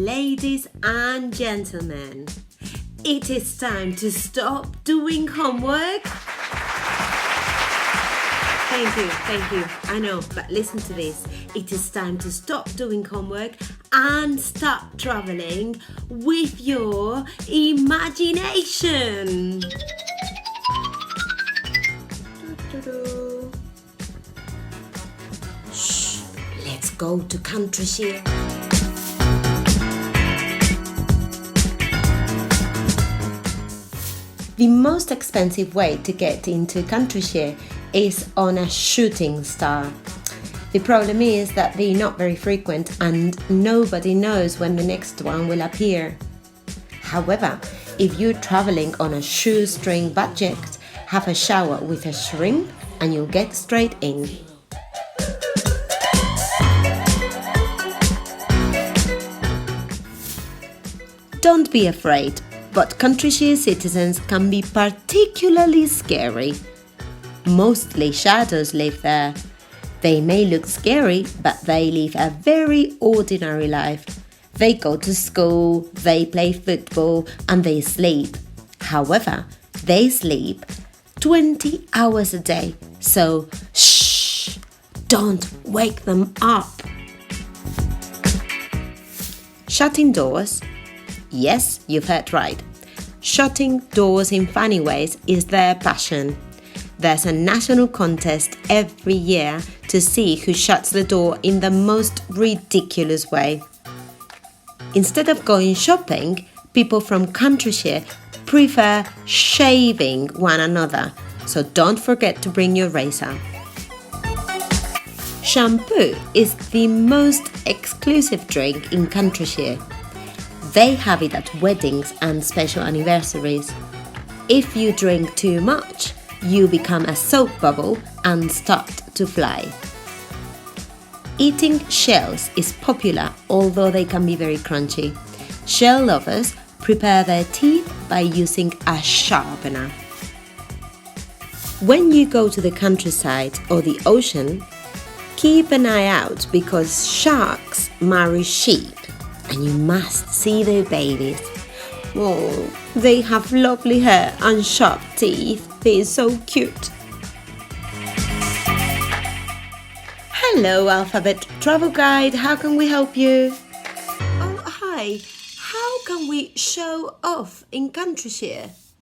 Ladies and gentlemen, it is time to stop doing homework. Thank you. I know, but listen to this. It is time to stop doing homework and start traveling with your imagination. Shh, let's go to country Shire. The most expensive way to get into country Shire is on a shooting star. The problem is that they're not very frequent and nobody knows when the next one will appear. However, if you're traveling on a shoestring budget, have a shower with a shrimp and you'll get straight in. Don't be afraid, but country Shire citizens can be particularly scary. Mostly shadows live there. They may look scary, but they live a very ordinary life. They go to school, they play football, and they sleep. However, they sleep 20 hours a day, so shh, don't wake them up. Shutting doors. Yes, you've heard right. Shutting doors in funny ways is their passion. There's a national contest every year to see who shuts the door in the most ridiculous way. Instead of going shopping, people from country Shire prefer shaving one another, so don't forget to bring your razor. Shampoo is the most exclusive drink in country Shire. They have it at weddings and special anniversaries. If you drink too much, you become a soap bubble and start to fly. Eating shells is popular, although they can be very crunchy. Shell lovers prepare their teeth by using a sharpener. When you go to the countryside or the ocean, keep an eye out because sharks marry sheep and you must see their babies. Oh, they have lovely hair and sharp teeth. They're so cute. Hello, Alphabet Travel Guide. How can we help you? Oh, hi. How can we show off in country Shire?